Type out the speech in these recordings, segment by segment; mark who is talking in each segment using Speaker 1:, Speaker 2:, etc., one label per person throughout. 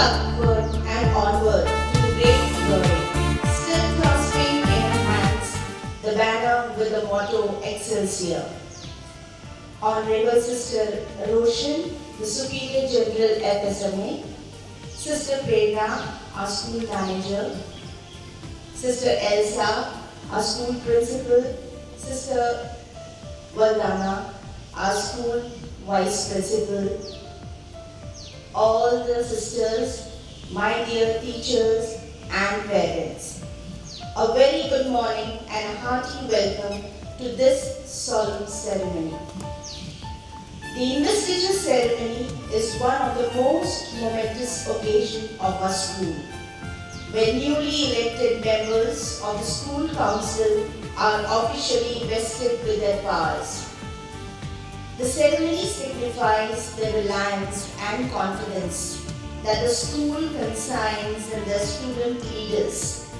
Speaker 1: upward and onward to the great glory, still clasping in her hands the banner with the motto Excelsior. Honorable Sister Roshan, the Superior General FSMA, Sister Prerna, our school manager, Sister Elsa, our school principal, Sister Valdana, our school vice principal, all the sisters, my dear teachers and parents. A very good morning and a hearty welcome to this solemn ceremony. The investiture ceremony is one of the most momentous occasions of our school, when newly elected members of the school council are officially vested with their powers. The ceremony signifies the reliance and confidence that the school consigns in their student leaders.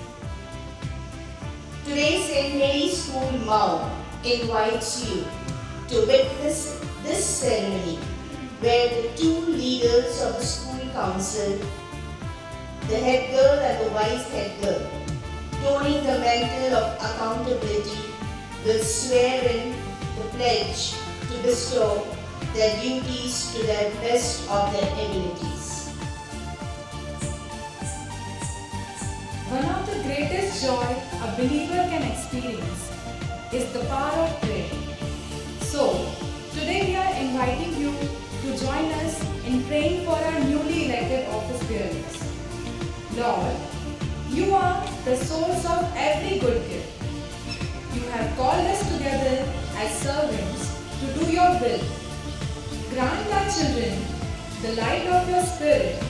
Speaker 1: Today, St. Mary's School, Mau invites you to witness this ceremony where the two leaders of the school council, the head girl and the vice head girl, toning the mantle of accountability, will swear in the pledge to bestow their duties to the best of their abilities.
Speaker 2: One of the greatest joy a believer can experience is the power of prayer. So, today we are inviting you to join us in praying for our newly elected office bearers. Lord, you are the source of every good gift. You have called us together as servants to do your will. Grant our children the light of your Spirit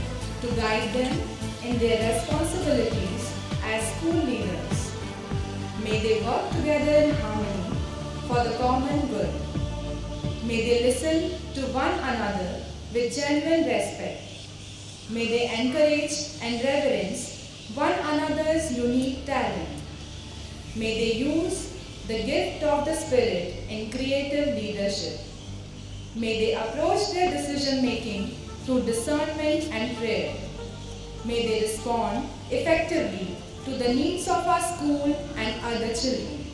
Speaker 2: to guide them in their responsibilities as school leaders. May they work together in harmony for the common good. May they listen to one another with genuine respect. May they encourage and reverence one another's unique talent. May they use the gift of the Spirit in creative leadership. May they approach their decision making through discernment and prayer. May they respond effectively to the needs of our school and other children.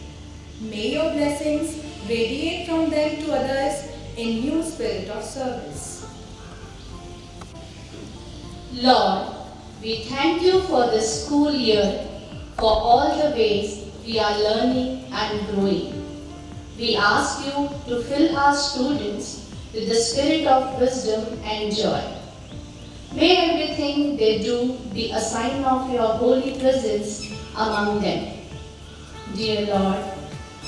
Speaker 2: May your blessings radiate from them to others in new spirit of service.
Speaker 1: Lord, we thank you for this school year, for all the ways we are learning and growing. We ask you to fill our students with the spirit of wisdom and joy. May everything they do be a sign of your holy presence among them. Dear Lord,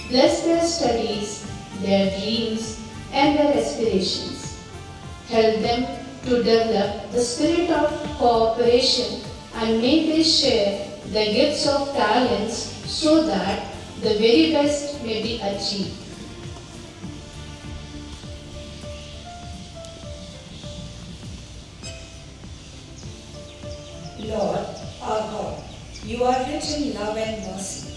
Speaker 1: bless their studies, their dreams, and their aspirations. Help them to develop the spirit of cooperation and may they share the gifts of talents so that the very best may be achieved.
Speaker 3: Lord, our God, you are rich in love and mercy.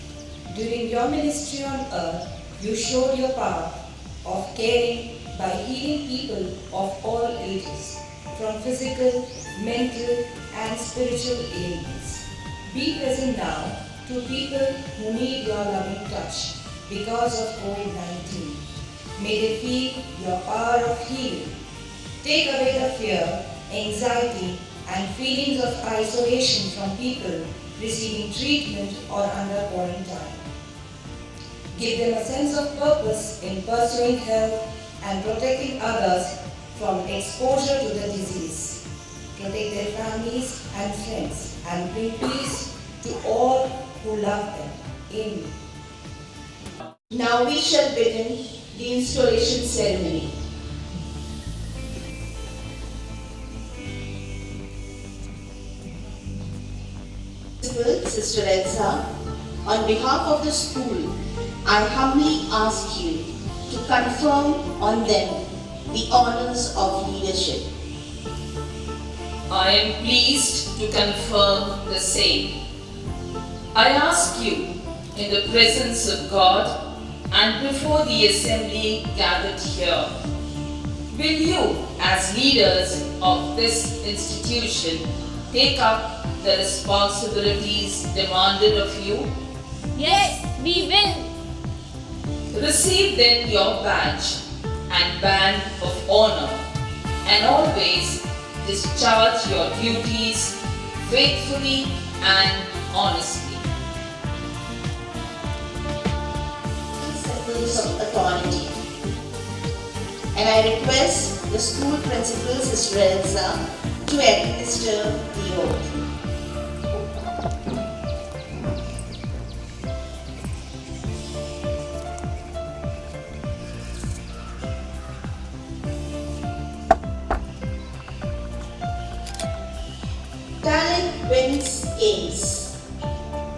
Speaker 3: During your ministry on earth, you showed your power of caring by healing people of all ages, from physical, mental, and spiritual ailments. Be present now to people who need your loving touch because of COVID-19. May they feel your power of healing. Take away the fear, anxiety, and feelings of isolation from people receiving treatment or under quarantine. Give them a sense of purpose in pursuing health and protecting others from exposure to the disease. Protect their families and friends and bring peace to all who love them. Amen.
Speaker 1: Now we shall begin the installation ceremony. Sister Elsa, on behalf of the school, I humbly ask you to confirm on them the honors of leadership.
Speaker 4: I am pleased to confirm the same. I ask you, in the presence of God and before the assembly gathered here, will you, as leaders of this institution, take up the responsibilities demanded of you?
Speaker 5: Yes, we will.
Speaker 4: Receive then your badge and band of honor, and always discharge your duties faithfully and honestly.
Speaker 6: Symbols of authority. And I request the school principal, Sister Elsa, to administer the oath. Talent wins games,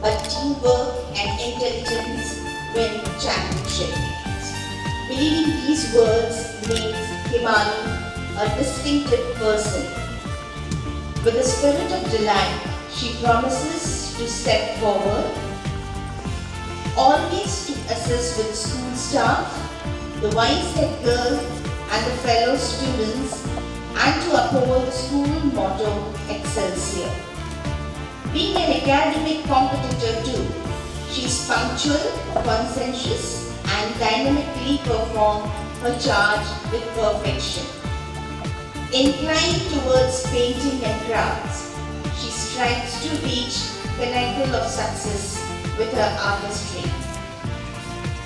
Speaker 6: but teamwork and intelligence win championship. Believing these words makes Himani a distinctive person. With a spirit of delight, she promises to step forward, always to assist with school staff, the wise head girl and the fellow students, and to uphold the school motto Excelsior. Being an academic competitor too, she is punctual, conscientious, and dynamically perform her charge with perfection. Inclined towards painting and crafts, she strives to reach the pinnacle of success with her artistry.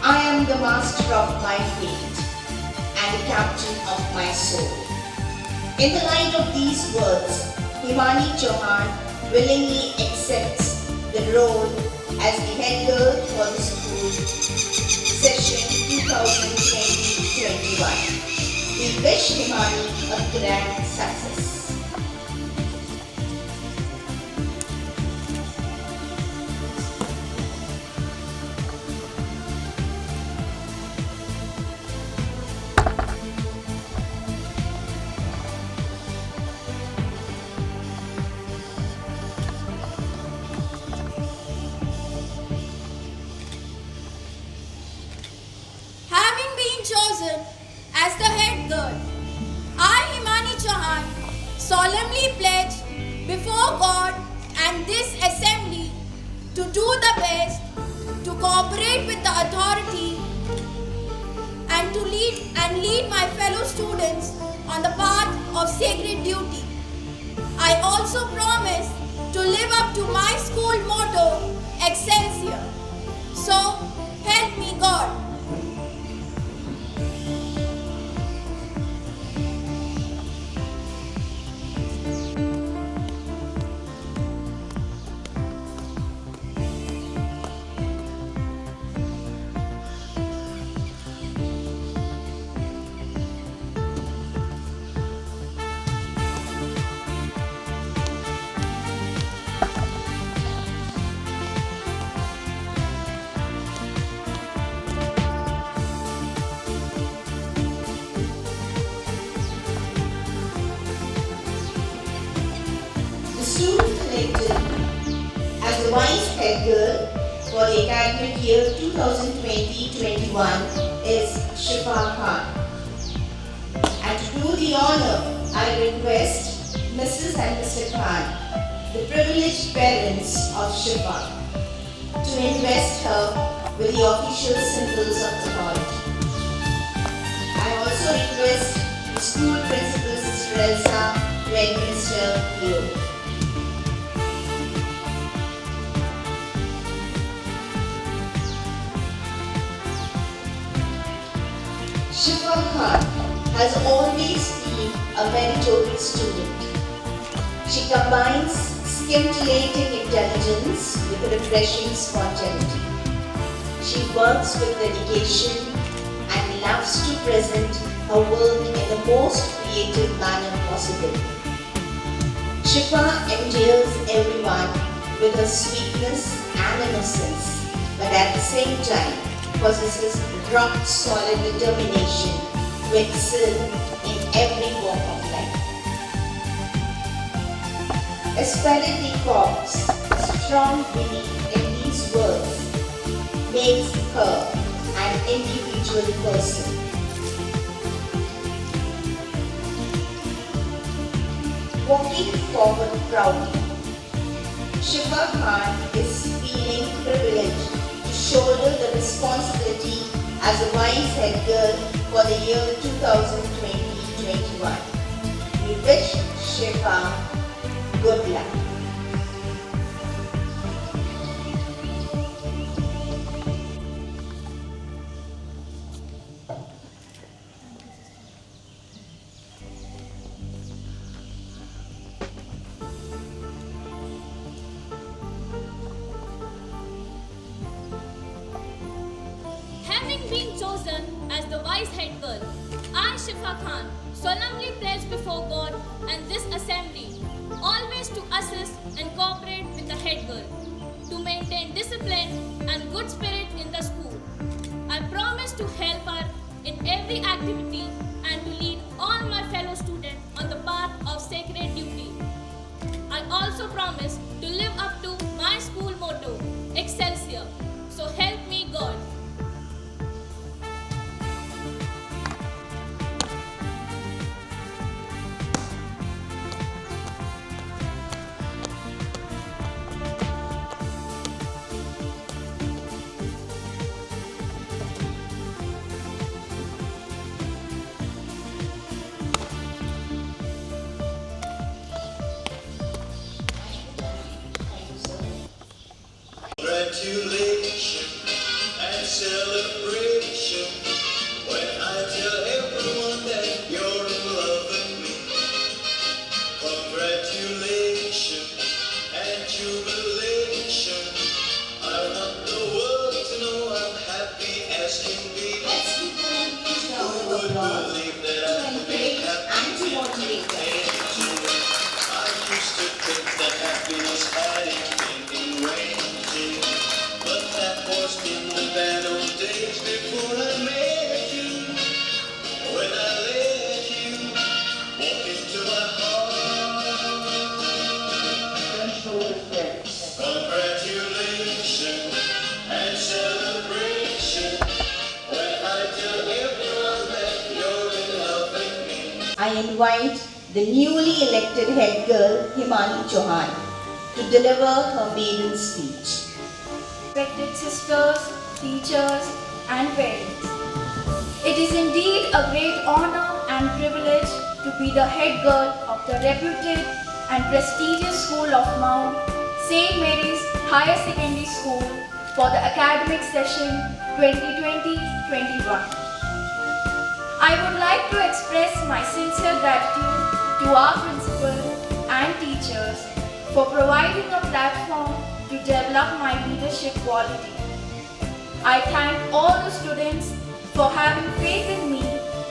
Speaker 6: I am the master of my fate and the captain of my soul. In the light of these words, Himani Chauhan willingly accepts the role as the head girl for the school session 2020-21. We wish Himani a grand success.
Speaker 5: Having been chosen as the head girl, I, Himani Chauhan, solemnly pledge before God and this assembly to do the best, to cooperate with the authority, and to lead my fellow students on the path of sacred duty. I also promise to live up to my school motto, Excelsior. So, help me God.
Speaker 6: The student elected as the vice head girl for the academic year 2020-21 is Shifa Khan. And to do the honor, I request Mrs. and Mr. Khan, the privileged parents of Shifa, to invest her with the official symbols of authority. I also request the school principal, Sister Elsa, to administer the oath. Shifa Khan has always been a meritorious student. She combines scintillating intelligence with refreshing spontaneity. She works with dedication and loves to present her work in the most creative manner possible. Shifa endears everyone with her sweetness and innocence, but at the same time possesses rock-solid determination to excel in every walk of life. Especially Cobb's strong belief in these words makes her an individual person. walking forward proudly. Shifa Khan is feeling privileged to shoulder the responsibility as a vice head girl for the year 2020-21. We wish Shifa good luck.
Speaker 5: Having been chosen as the vice head girl, I, Shifa Khan, solemnly pledge before God and this assembly always to assist and cooperate with the head girl, to maintain discipline and good spirit in the school. I promise to help her in every activity and to lead all my fellow students on the path of sacred duty. I also promise to live up to my school motto, Excelsior. So help me God.
Speaker 7: Congratulations and celebration when I tell everyone that you're in love with me. Congratulations and jubilation. I want the world to know I'm happy as can be.
Speaker 6: Let's give them a huge round
Speaker 7: Who
Speaker 6: of
Speaker 7: would
Speaker 6: applause
Speaker 7: believe that
Speaker 6: to
Speaker 7: I could be
Speaker 6: encourage
Speaker 7: happy
Speaker 6: and to motivate them.
Speaker 7: I used to think that happiness had its in waiting, but that was in the bad old days before I met you. When I let you walk into my heart. Congratulations and celebration when I tell everyone that you're in love with me.
Speaker 6: I invite the newly elected head girl Himani Chauhan to deliver her maiden speech.
Speaker 8: Respected sisters, teachers, and parents. It is indeed a great honor and privilege to be the head girl of the reputed and prestigious school of Mount St. Mary's Higher Secondary School for the academic session 2020-21. I would like to express my sincere gratitude to our principal and teachers for providing a platform to develop my leadership quality. I thank all the students for having faith in me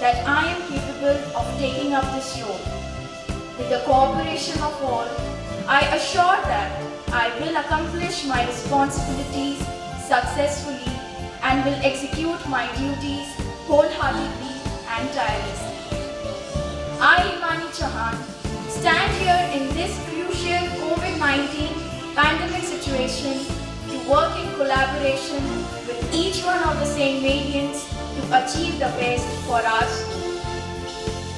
Speaker 8: that I am capable of taking up this role. With the cooperation of all, I assure that I will accomplish my responsibilities successfully and will execute my duties wholeheartedly and tirelessly. I, Himani Chauhan, stand here in this crucial COVID-19 pandemic situation to work in collaboration with each one of the St. Marians to achieve the best for our school.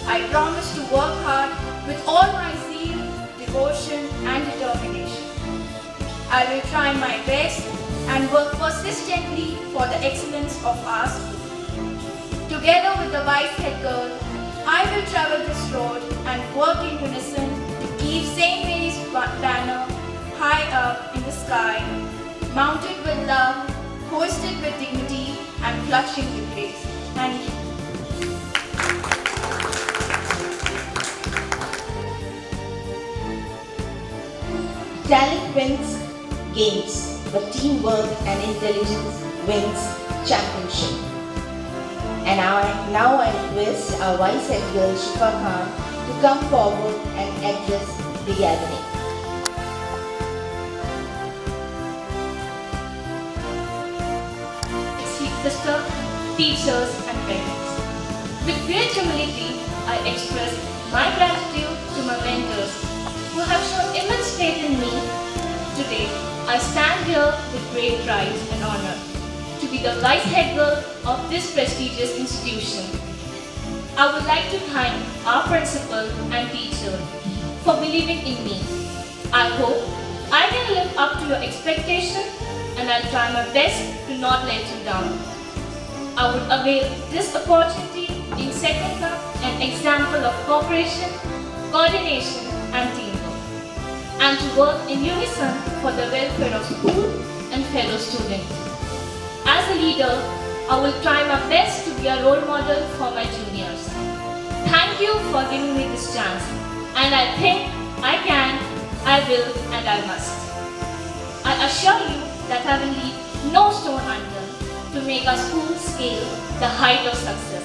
Speaker 8: I promise to work hard with all my zeal, devotion and determination. I will try my best and work persistently for the excellence of our school. Together with the vice head girl, I will travel this road and work in unison to keep St. Mary's banner high up in the sky, mounted with love, hoisted with dignity, and fluttering with grace. Thank you.
Speaker 6: Talent wins games, but teamwork and intelligence wins championship. And now I request our vice head girl Shifa Khan to come forward and address the gathering.
Speaker 8: Sisters, teachers, and parents. With great humility, I express my gratitude to my mentors who have shown immense faith in me. Today, I stand here with great pride and honor to be the vice head girl of this prestigious institution. I would like to thank our principal and teacher
Speaker 9: for believing in me. I hope I can live up to your expectation and I'll try my best to not let you down. I would avail this opportunity in setting up an example of cooperation, coordination and teamwork, and to work in unison for the welfare of school and fellow students. As a leader, I will try my best to be a role model for my juniors. Thank you for giving me this chance, and I think I can, I will, and I must. I assure you that I will leave no stone unturned to make our school scale the height of success.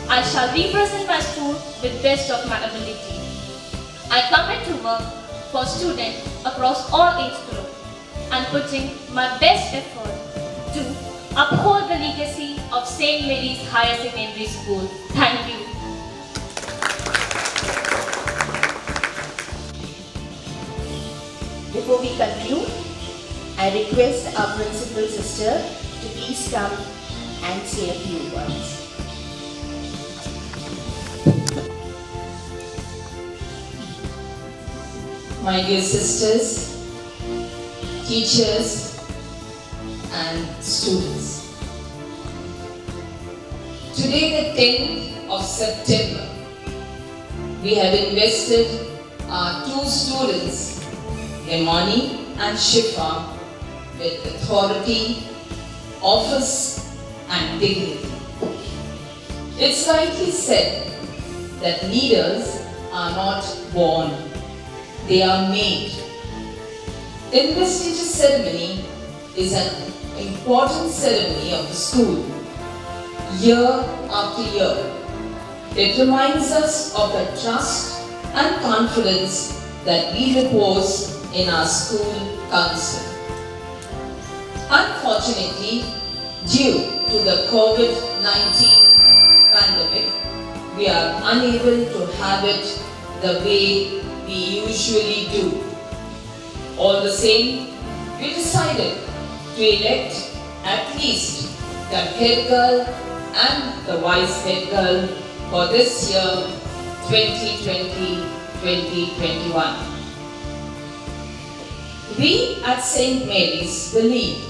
Speaker 9: I shall represent my school with best of my ability. I commit to work for students across all age groups and putting my best effort to uphold the legacy of St. Mary's Higher Secondary School. Thank you.
Speaker 6: Before we conclude, I request our principal sister to please come and say a few words.
Speaker 4: My dear sisters, teachers, and students. Today, the 10th of September, we have invested our two students, Himani and Shifa, with authority, office, and dignity. It's rightly said that leaders are not born, they are made. The investiture ceremony is an important ceremony of the school. Year after year, it reminds us of the trust and confidence that we repose in our school council. Unfortunately, due to the COVID-19 pandemic, we are unable to have it the way we usually do. All the same, we decided to elect at least the head girl and the vice head girl for this year 2020-2021. We at St. Mary's believe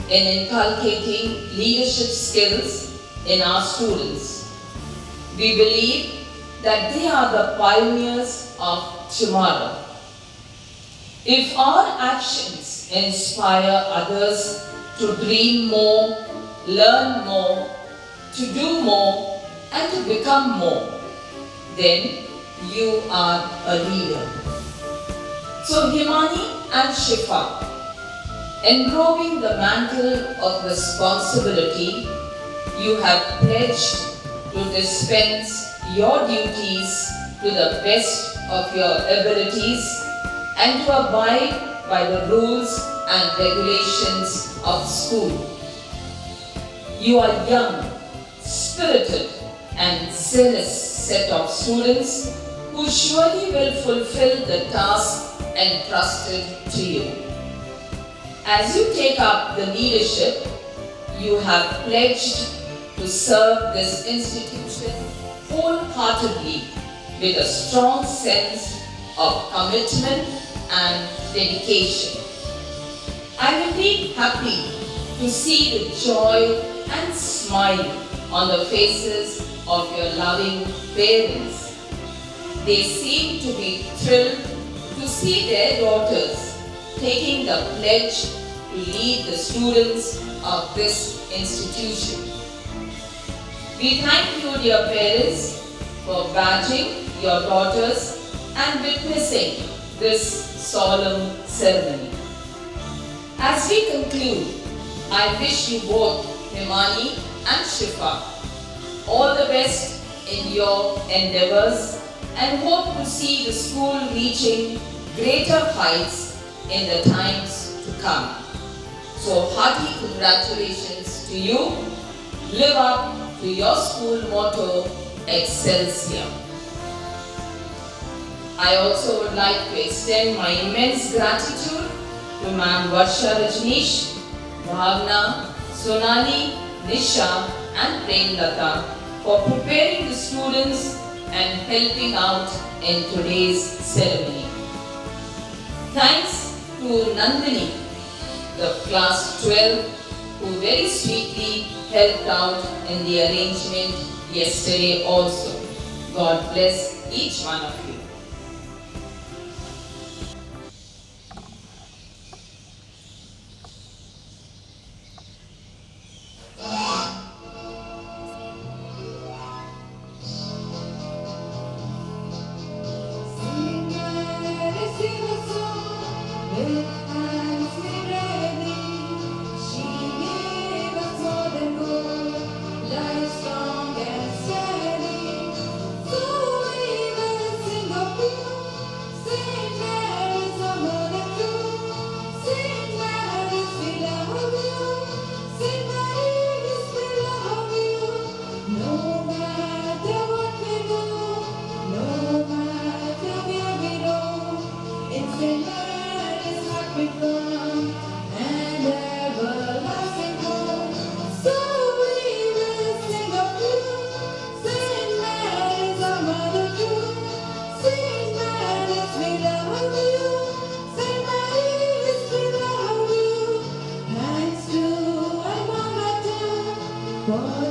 Speaker 4: in inculcating leadership skills in our students. We believe that they are the pioneers of tomorrow. If our actions inspire others to dream more, learn more, to do more, and to become more, then you are a leader. So Himani and Shifa, enrobing the mantle of responsibility, you have pledged to dispense your duties to the best of your abilities and to abide by the rules and regulations of school. You are young, spirited, and zealous set of students who surely will fulfill the task entrusted to you. As you take up the leadership, you have pledged to serve this institution wholeheartedly with a strong sense of commitment and dedication. I am indeed happy to see the joy and smile on the faces of your loving parents. They seem to be thrilled to see their daughters taking the pledge to lead the students of this institution. We thank you, dear parents, for badging your daughters and witnessing this solemn ceremony. As we conclude, I wish you both, Himani and Shifa, all the best in your endeavors and hope to see the school reaching greater heights in the times to come. So hearty congratulations to you. Live up to your school motto, Excelsior. I also would like to extend my immense gratitude to Ma'am Varsha Rajneesh, Bhavna, Sonali, Nisha and Premlata for preparing the students and helping out in today's ceremony. Thanks to Nandini, the class 12, who very sweetly helped out in the arrangement yesterday also. God bless each one of you.
Speaker 10: For